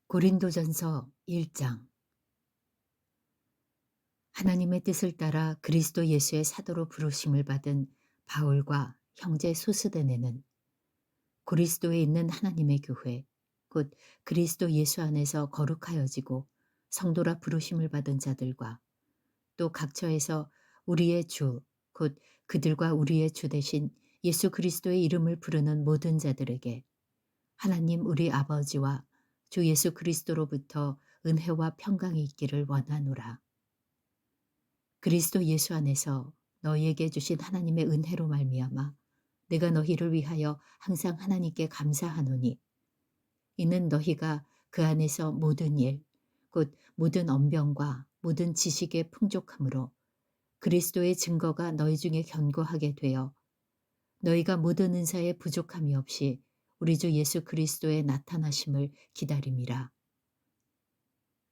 고린도전서 1장. 하나님의 뜻을 따라 그리스도 예수의 사도로 부르심을 받은 바울과 형제 소스데네는 그리스도에 있는 하나님의 교회 곧 그리스도 예수 안에서 거룩하여지고 성도라 부르심을 받은 자들과 또 각처에서 우리의 주 곧 그들과 우리의 주 대신 예수 그리스도의 이름을 부르는 모든 자들에게 하나님 우리 아버지와 주 예수 그리스도로부터 은혜와 평강이 있기를 원하노라. 그리스도 예수 안에서 너희에게 주신 하나님의 은혜로 말미암아 내가 너희를 위하여 항상 하나님께 감사하노니 이는 너희가 그 안에서 모든 일 곧 모든 언변과 모든 지식의 풍족함으로 그리스도의 증거가 너희 중에 견고하게 되어 너희가 모든 은사에 부족함이 없이 우리 주 예수 그리스도의 나타나심을 기다림이라.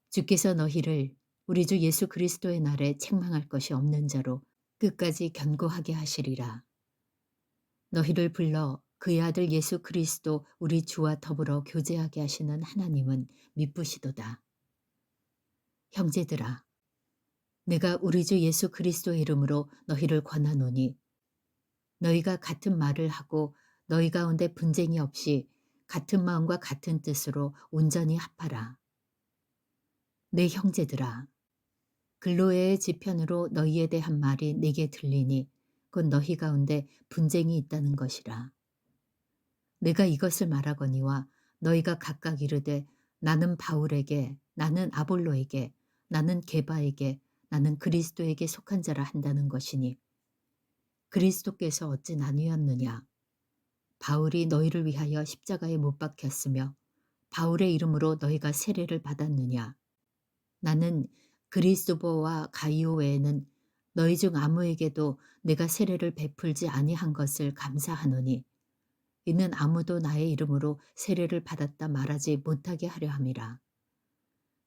주께서 너희를 우리 주 예수 그리스도의 날에 책망할 것이 없는 자로 끝까지 견고하게 하시리라. 너희를 불러 그의 아들 예수 그리스도 우리 주와 더불어 교제하게 하시는 하나님은 미쁘시도다. 형제들아, 내가 우리 주 예수 그리스도의 이름으로 너희를 권하노니 너희가 같은 말을 하고 너희 가운데 분쟁이 없이 같은 마음과 같은 뜻으로 온전히 합하라. 내 형제들아, 글로에의 지편으로 너희에 대한 말이 내게 들리니 곧 너희 가운데 분쟁이 있다는 것이라. 내가 이것을 말하거니와 너희가 각각 이르되 나는 바울에게, 나는 아볼로에게, 나는 게바에게, 나는 그리스도에게 속한 자라 한다는 것이니 그리스도께서 어찌 나뉘었느냐. 바울이 너희를 위하여 십자가에 못 박혔으며 바울의 이름으로 너희가 세례를 받았느냐. 나는 그리스도보와 가이오 외에는 너희 중 아무에게도 내가 세례를 베풀지 아니한 것을 감사하노니 이는 아무도 나의 이름으로 세례를 받았다 말하지 못하게 하려 함이라.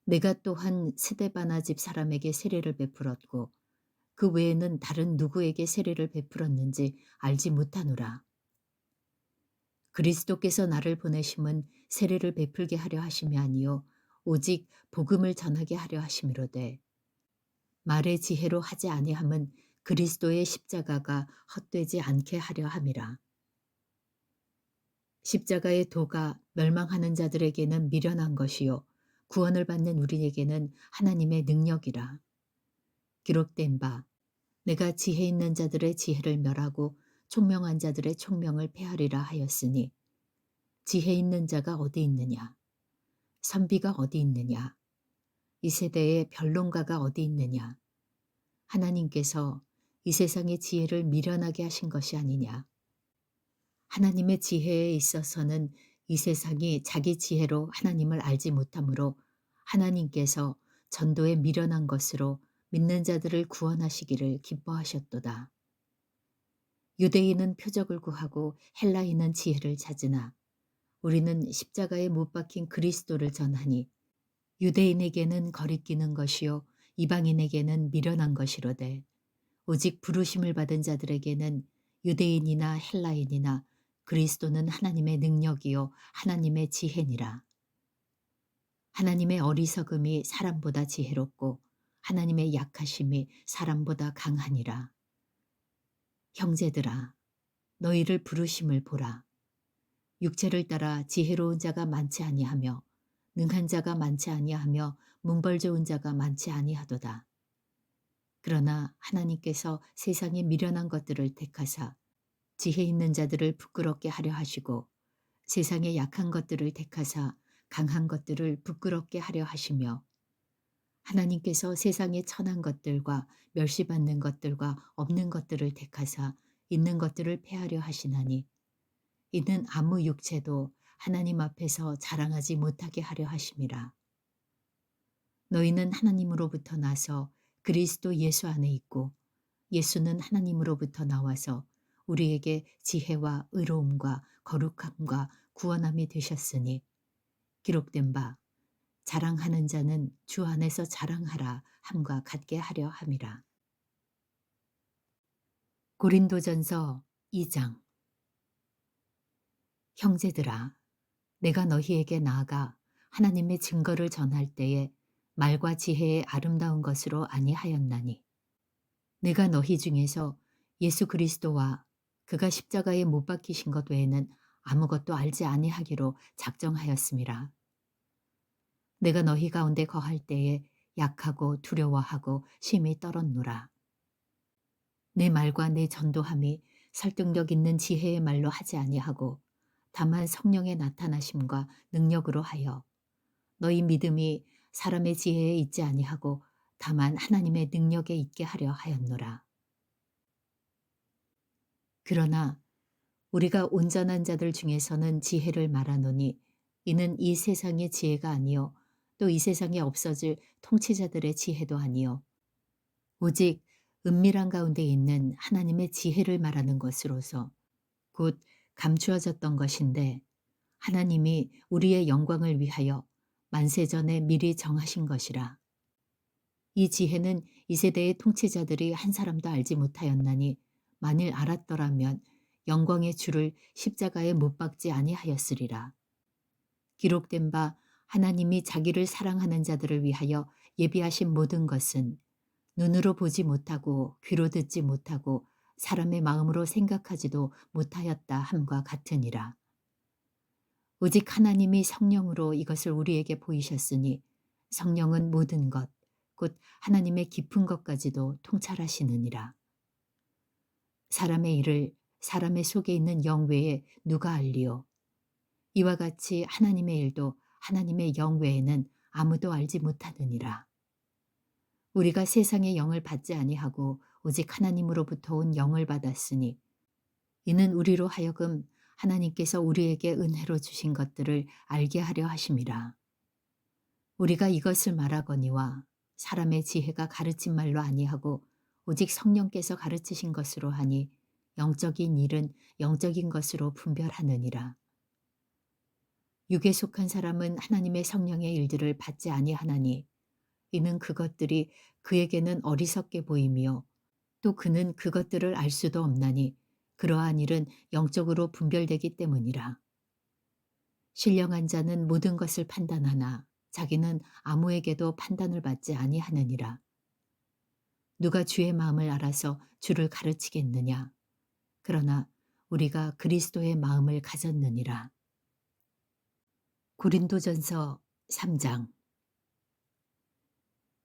내가 또한 스데바나 집 사람에게 세례를 베풀었고 그 외에는 다른 누구에게 세례를 베풀었는지 알지 못하노라. 그리스도께서 나를 보내심은 세례를 베풀게 하려 하심이 아니요 오직 복음을 전하게 하려 하심이로되 말의 지혜로 하지 아니함은 그리스도의 십자가가 헛되지 않게 하려 함이라. 십자가의 도가 멸망하는 자들에게는 미련한 것이요 구원을 받는 우리에게는 하나님의 능력이라. 기록된 바 내가 지혜 있는 자들의 지혜를 멸하고 총명한 자들의 총명을 폐하리라 하였으니 지혜 있는 자가 어디 있느냐 선비가 어디 있느냐 이 세대의 변론가가 어디 있느냐 하나님께서 이 세상의 지혜를 미련하게 하신 것이 아니냐. 하나님의 지혜에 있어서는 이 세상이 자기 지혜로 하나님을 알지 못하므로 하나님께서 전도에 미련한 것으로 믿는 자들을 구원하시기를 기뻐하셨도다. 유대인은 표적을 구하고 헬라인은 지혜를 찾으나 우리는 십자가에 못 박힌 그리스도를 전하니 유대인에게는 거리끼는 것이요 이방인에게는 미련한 것이로되 오직 부르심을 받은 자들에게는 유대인이나 헬라인이나 그리스도는 하나님의 능력이요 하나님의 지혜니라. 하나님의 어리석음이 사람보다 지혜롭고 하나님의 약하심이 사람보다 강하니라. 형제들아, 너희를 부르심을 보라. 육체를 따라 지혜로운 자가 많지 아니하며 능한 자가 많지 아니하며 문벌 좋은 자가 많지 아니하도다. 그러나 하나님께서 세상에 미련한 것들을 택하사 지혜 있는 자들을 부끄럽게 하려 하시고 세상에 약한 것들을 택하사 강한 것들을 부끄럽게 하려 하시며 하나님께서 세상에 천한 것들과 멸시받는 것들과 없는 것들을 택하사 있는 것들을 폐하려 하시나니 이는 아무 육체도 하나님 앞에서 자랑하지 못하게 하려 하심이라. 너희는 하나님으로부터 나서 그리스도 예수 안에 있고 예수는 하나님으로부터 나와서 우리에게 지혜와 의로움과 거룩함과 구원함이 되셨으니 기록된 바 자랑하는 자는 주 안에서 자랑하라 함과 같게 하려 함이라. 고린도전서 2장. 형제들아, 내가 너희에게 나아가 하나님의 증거를 전할 때에 말과 지혜의 아름다운 것으로 아니하였나니 내가 너희 중에서 예수 그리스도와 그가 십자가에 못 박히신 것 외에는 아무것도 알지 아니하기로 작정하였음이라. 내가 너희 가운데 거할 때에 약하고 두려워하고 심히 떨었노라. 내 말과 내 전도함이 설득력 있는 지혜의 말로 하지 아니하고 다만 성령의 나타나심과 능력으로 하여 너희 믿음이 사람의 지혜에 있지 아니하고 다만 하나님의 능력에 있게 하려 하였노라. 그러나 우리가 온전한 자들 중에서는 지혜를 말하노니 이는 이 세상의 지혜가 아니요 또 이 세상에 없어질 통치자들의 지혜도 아니요 오직 은밀한 가운데 있는 하나님의 지혜를 말하는 것으로서 곧 감추어졌던 것인데 하나님이 우리의 영광을 위하여 만세전에 미리 정하신 것이라. 이 지혜는 이 세대의 통치자들이 한 사람도 알지 못하였나니 만일 알았더라면 영광의 주를 십자가에 못 박지 아니하였으리라. 기록된 바 하나님이 자기를 사랑하는 자들을 위하여 예비하신 모든 것은 눈으로 보지 못하고 귀로 듣지 못하고 사람의 마음으로 생각하지도 못하였다 함과 같으니라. 오직 하나님이 성령으로 이것을 우리에게 보이셨으니 성령은 모든 것, 곧 하나님의 깊은 것까지도 통찰하시느니라. 사람의 일을 사람의 속에 있는 영 외에 누가 알리요? 이와 같이 하나님의 일도 하나님의 영 외에는 아무도 알지 못하느니라. 우리가 세상의 영을 받지 아니하고 오직 하나님으로부터 온 영을 받았으니 이는 우리로 하여금 하나님께서 우리에게 은혜로 주신 것들을 알게 하려 하심이라. 우리가 이것을 말하거니와 사람의 지혜가 가르친 말로 아니하고 오직 성령께서 가르치신 것으로 하니 영적인 일은 영적인 것으로 분별하느니라. 육에 속한 사람은 하나님의 성령의 일들을 받지 아니하나니 이는 그것들이 그에게는 어리석게 보이며 또 그는 그것들을 알 수도 없나니 그러한 일은 영적으로 분별되기 때문이라. 신령한 자는 모든 것을 판단하나 자기는 아무에게도 판단을 받지 아니하느니라. 누가 주의 마음을 알아서 주를 가르치겠느냐. 그러나 우리가 그리스도의 마음을 가졌느니라. 고린도전서 3장.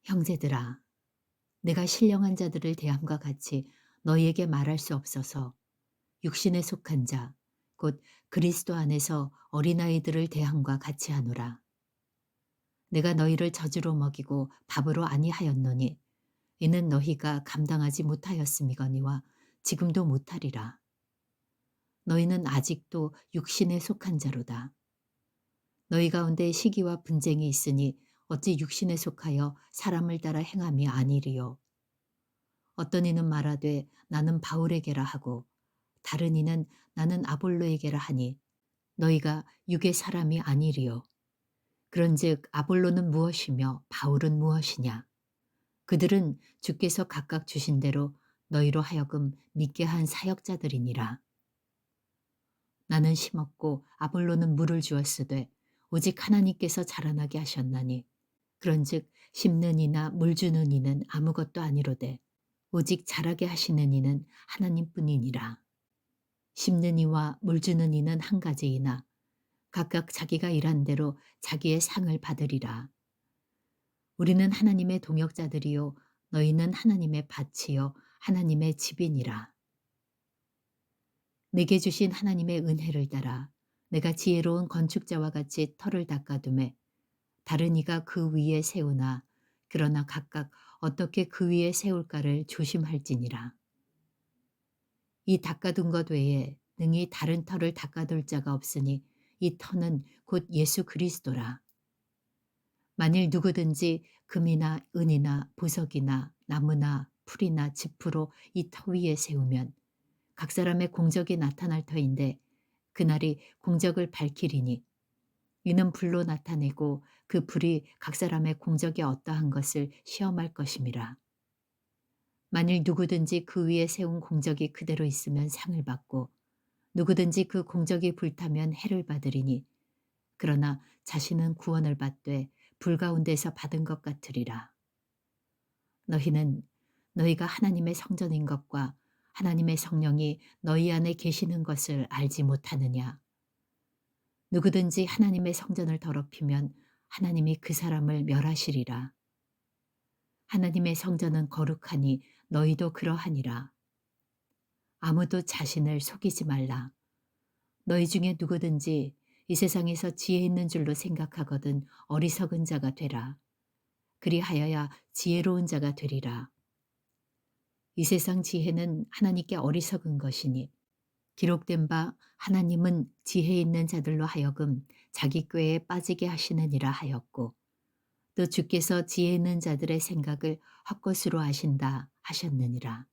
형제들아, 내가 신령한 자들을 대함과 같이 너희에게 말할 수 없어서 육신에 속한 자, 곧 그리스도 안에서 어린아이들을 대함과 같이 하노라. 내가 너희를 젖으로 먹이고 밥으로 아니하였노니 이는 너희가 감당하지 못하였음이거니와 지금도 못하리라. 너희는 아직도 육신에 속한 자로다. 너희 가운데 시기와 분쟁이 있으니 어찌 육신에 속하여 사람을 따라 행함이 아니리요. 어떤 이는 말하되 나는 바울에게라 하고 다른 이는 나는 아볼로에게라 하니 너희가 육의 사람이 아니리요. 그런즉 아볼로는 무엇이며 바울은 무엇이냐. 그들은 주께서 각각 주신 대로 너희로 하여금 믿게 한 사역자들이니라. 나는 심었고 아볼로는 물을 주었으되 오직 하나님께서 자라나게 하셨나니 그런즉 심는 이나 물 주는 이는 아무것도 아니로되 오직 자라게 하시는 이는 하나님뿐이니라. 심는 이와 물 주는 이는 한 가지이나 각각 자기가 일한 대로 자기의 상을 받으리라. 우리는 하나님의 동역자들이요 너희는 하나님의 밭이요 하나님의 집이니라. 내게 주신 하나님의 은혜를 따라 내가 지혜로운 건축자와 같이 터를 닦아두매 다른 이가 그 위에 세우나 그러나 각각 어떻게 그 위에 세울까를 조심할지니라. 이 닦아둔 것 외에 능히 다른 터를 닦아둘 자가 없으니 이 터는 곧 예수 그리스도라. 만일 누구든지 금이나 은이나 보석이나 나무나 풀이나 짚으로 이 터 위에 세우면 각 사람의 공적이 나타날 터인데 그날이 공적을 밝히리니 이는 불로 나타내고 그 불이 각 사람의 공적이 어떠한 것을 시험할 것임이라. 만일 누구든지 그 위에 세운 공적이 그대로 있으면 상을 받고 누구든지 그 공적이 불타면 해를 받으리니 그러나 자신은 구원을 받되 불 가운데서 받은 것 같으리라. 너희는 너희가 하나님의 성전인 것과 하나님의 성령이 너희 안에 계시는 것을 알지 못하느냐. 누구든지 하나님의 성전을 더럽히면 하나님이 그 사람을 멸하시리라. 하나님의 성전은 거룩하니 너희도 그러하니라. 아무도 자신을 속이지 말라. 너희 중에 누구든지 이 세상에서 지혜 있는 줄로 생각하거든 어리석은 자가 되라. 그리하여야 지혜로운 자가 되리라. 이 세상 지혜는 하나님께 어리석은 것이니 기록된 바 하나님은 지혜 있는 자들로 하여금 자기 꾀에 빠지게 하시느니라 하였고 또 주께서 지혜 있는 자들의 생각을 헛것으로 하신다 하셨느니라.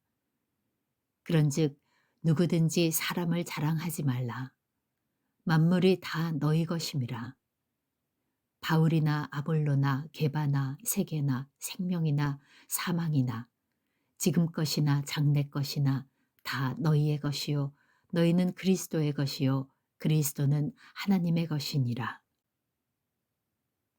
그런즉 누구든지 사람을 자랑하지 말라. 만물이 다 너희 것임이라. 바울이나 아볼로나 게바나 세계나 생명이나 사망이나 지금 것이나 장래 것이나 다 너희의 것이요 너희는 그리스도의 것이요 그리스도는 하나님의 것이니라.